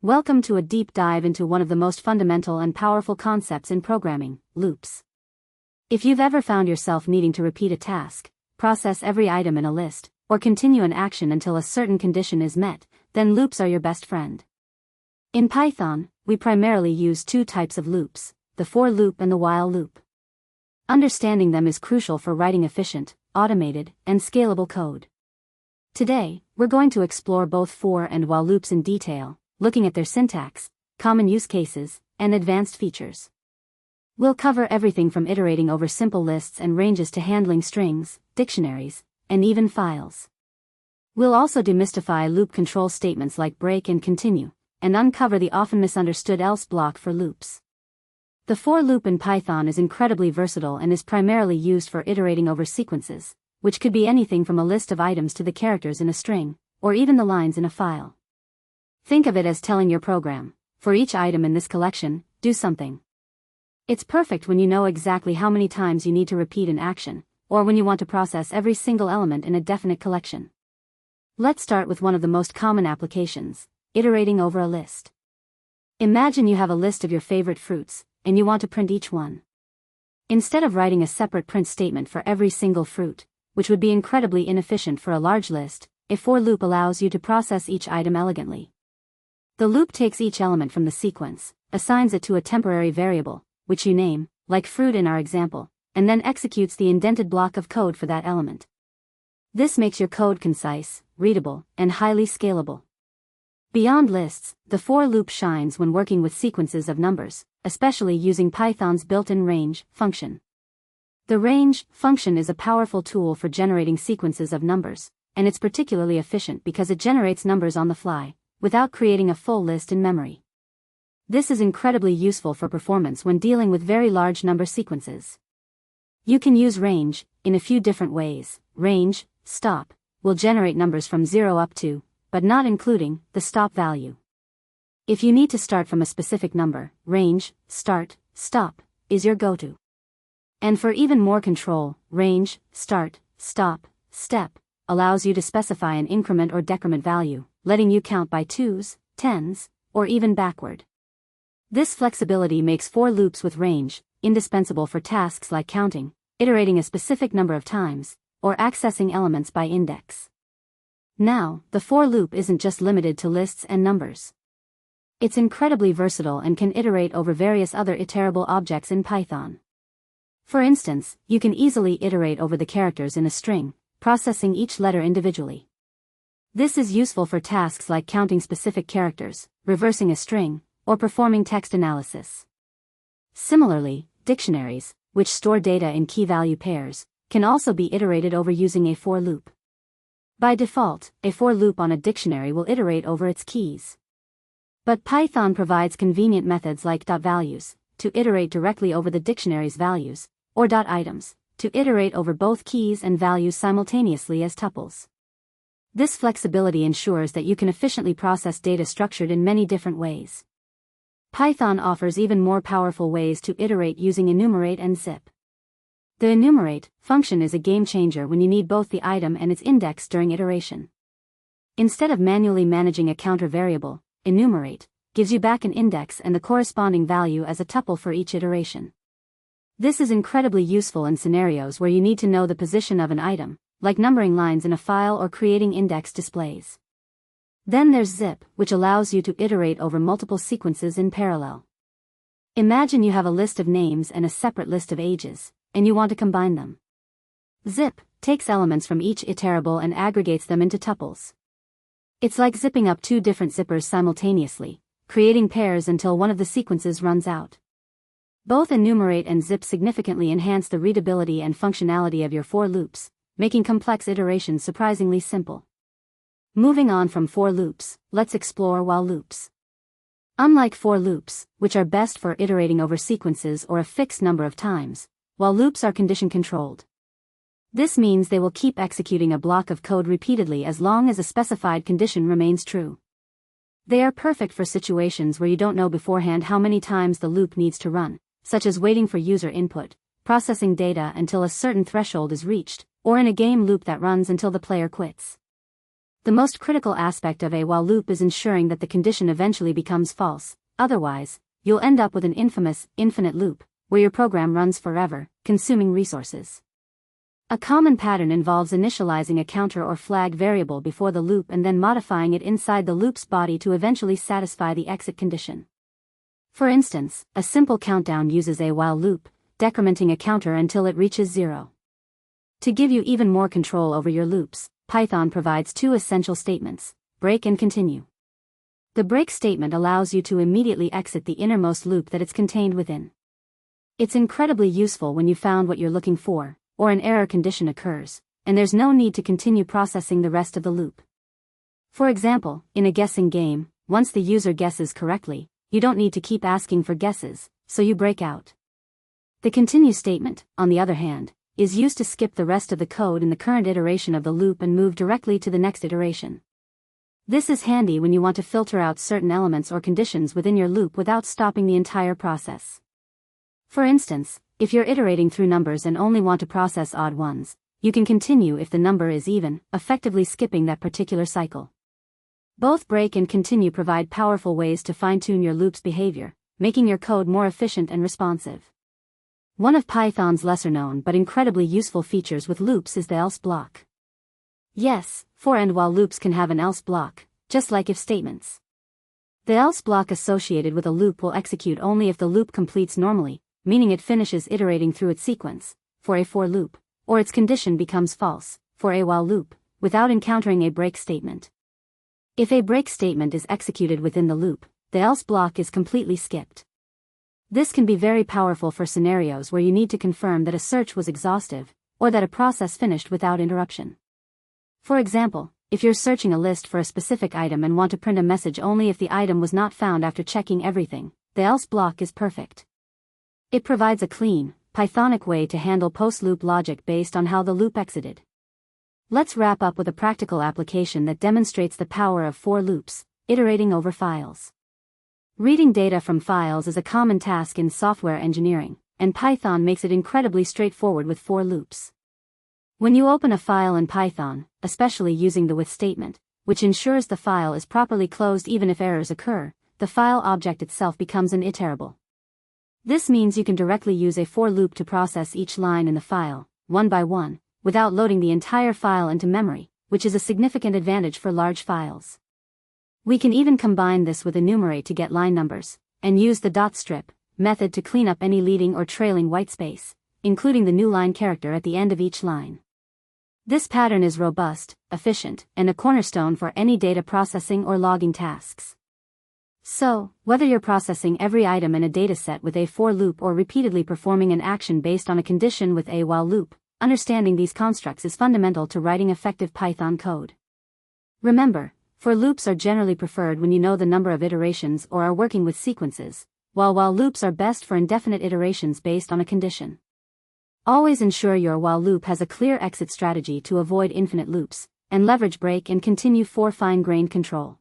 Welcome to a deep dive into one of the most fundamental and powerful concepts in programming, loops. If you've ever found yourself needing to repeat a task, process every item in a list, or continue an action until a certain condition is met, then loops are your best friend. In Python, we primarily use two types of loops, the for loop and the while loop. Understanding them is crucial for writing efficient, automated, and scalable code. Today, we're going to explore both for and while loops in detail, looking at their syntax, common use cases, and advanced features. We'll cover everything from iterating over simple lists and ranges to handling strings, dictionaries, and even files. We'll also demystify loop control statements like break and continue, and uncover the often misunderstood else block for loops. The for loop in Python is incredibly versatile and is primarily used for iterating over sequences, which could be anything from a list of items to the characters in a string, or even the lines in a file. Think of it as telling your program, for each item in this collection, do something. It's perfect when you know exactly how many times you need to repeat an action, or when you want to process every single element in a definite collection. Let's start with one of the most common applications, iterating over a list. Imagine you have a list of your favorite fruits, and you want to print each one. Instead of writing a separate print statement for every single fruit, which would be incredibly inefficient for a large list, a for loop allows you to process each item elegantly. The loop takes each element from the sequence, assigns it to a temporary variable, which you name, like fruit in our example, and then executes the indented block of code for that element. This makes your code concise, readable, and highly scalable. Beyond lists, the for loop shines when working with sequences of numbers, especially using Python's built-in range function. The range function is a powerful tool for generating sequences of numbers, and it's particularly efficient because it generates numbers on the fly, without creating a full list in memory. This is incredibly useful for performance when dealing with very large number sequences. You can use range in a few different ways. Range, stop, will generate numbers from 0 up to, but not including, the stop value. If you need to start from a specific number, range, start, stop, is your go-to. And for even more control, range, start, stop, step, allows you to specify an increment or decrement value, letting you count by 2s, 10s, or even backward. This flexibility makes for loops with range indispensable for tasks like counting, iterating a specific number of times, or accessing elements by index. Now, the for loop isn't just limited to lists and numbers. It's incredibly versatile and can iterate over various other iterable objects in Python. For instance, you can easily iterate over the characters in a string, processing each letter individually. This is useful for tasks like counting specific characters, reversing a string, or performing text analysis. Similarly, dictionaries, which store data in key-value pairs, can also be iterated over using a for loop. By default, a for loop on a dictionary will iterate over its keys. But Python provides convenient methods like .values, to iterate directly over the dictionary's values, or .items, to iterate over both keys and values simultaneously as tuples. This flexibility ensures that you can efficiently process data structured in many different ways. Python offers even more powerful ways to iterate using enumerate and zip. The enumerate function is a game changer when you need both the item and its index during iteration. Instead of manually managing a counter variable, enumerate gives you back an index and the corresponding value as a tuple for each iteration. This is incredibly useful in scenarios where you need to know the position of an item, like numbering lines in a file or creating index displays. Then there's zip, which allows you to iterate over multiple sequences in parallel. Imagine you have a list of names and a separate list of ages, and you want to combine them. Zip takes elements from each iterable and aggregates them into tuples. It's like zipping up two different zippers simultaneously, creating pairs until one of the sequences runs out. Both enumerate and zip significantly enhance the readability and functionality of your for loops, making complex iterations surprisingly simple. Moving on from for loops, let's explore while loops. Unlike for loops, which are best for iterating over sequences or a fixed number of times, while loops are condition controlled. This means they will keep executing a block of code repeatedly as long as a specified condition remains true. They are perfect for situations where you don't know beforehand how many times the loop needs to run, such as waiting for user input, processing data until a certain threshold is reached, or in a game loop that runs until the player quits. The most critical aspect of a while loop is ensuring that the condition eventually becomes false, otherwise, you'll end up with an infamous, infinite loop, where your program runs forever, consuming resources. A common pattern involves initializing a counter or flag variable before the loop and then modifying it inside the loop's body to eventually satisfy the exit condition. For instance, a simple countdown uses a while loop, decrementing a counter until it reaches 0. To give you even more control over your loops, Python provides two essential statements: break and continue. The break statement allows you to immediately exit the innermost loop that it's contained within. It's incredibly useful when you found what you're looking for, or an error condition occurs, and there's no need to continue processing the rest of the loop. For example, in a guessing game, once the user guesses correctly, you don't need to keep asking for guesses, so you break out. The continue statement, on the other hand, is used to skip the rest of the code in the current iteration of the loop and move directly to the next iteration. This is handy when you want to filter out certain elements or conditions within your loop without stopping the entire process. For instance, if you're iterating through numbers and only want to process odd ones, you can continue if the number is even, effectively skipping that particular cycle. Both break and continue provide powerful ways to fine-tune your loop's behavior, making your code more efficient and responsive. One of Python's lesser-known but incredibly useful features with loops is the else block. Yes, for and while loops can have an else block, just like if statements. The else block associated with a loop will execute only if the loop completes normally, meaning it finishes iterating through its sequence, for a for loop, or its condition becomes false, for a while loop, without encountering a break statement. If a break statement is executed within the loop, the else block is completely skipped. This can be very powerful for scenarios where you need to confirm that a search was exhaustive, or that a process finished without interruption. For example, if you're searching a list for a specific item and want to print a message only if the item was not found after checking everything, the else block is perfect. It provides a clean, Pythonic way to handle post-loop logic based on how the loop exited. Let's wrap up with a practical application that demonstrates the power of for loops, iterating over files. Reading data from files is a common task in software engineering, and Python makes it incredibly straightforward with for loops. When you open a file in Python, especially using the with statement, which ensures the file is properly closed even if errors occur, the file object itself becomes an iterable. This means you can directly use a for loop to process each line in the file, one by one, without loading the entire file into memory, which is a significant advantage for large files. We can even combine this with enumerate to get line numbers, and use the .strip method to clean up any leading or trailing whitespace, including the new line character at the end of each line. This pattern is robust, efficient, and a cornerstone for any data processing or logging tasks. So, whether you're processing every item in a dataset with a for loop or repeatedly performing an action based on a condition with a while loop, understanding these constructs is fundamental to writing effective Python code. Remember, for loops are generally preferred when you know the number of iterations or are working with sequences, while loops are best for indefinite iterations based on a condition. Always ensure your while loop has a clear exit strategy to avoid infinite loops, and leverage break and continue for fine-grained control.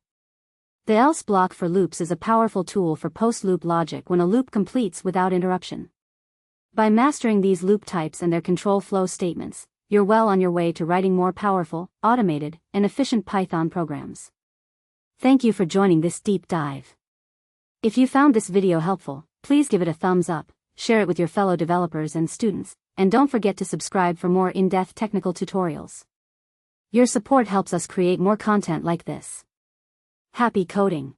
The else block for loops is a powerful tool for post-loop logic when a loop completes without interruption. By mastering these loop types and their control flow statements, you're well on your way to writing more powerful, automated, and efficient Python programs. Thank you for joining this deep dive. If you found this video helpful, please give it a thumbs up, share it with your fellow developers and students, and don't forget to subscribe for more in-depth technical tutorials. Your support helps us create more content like this. Happy coding!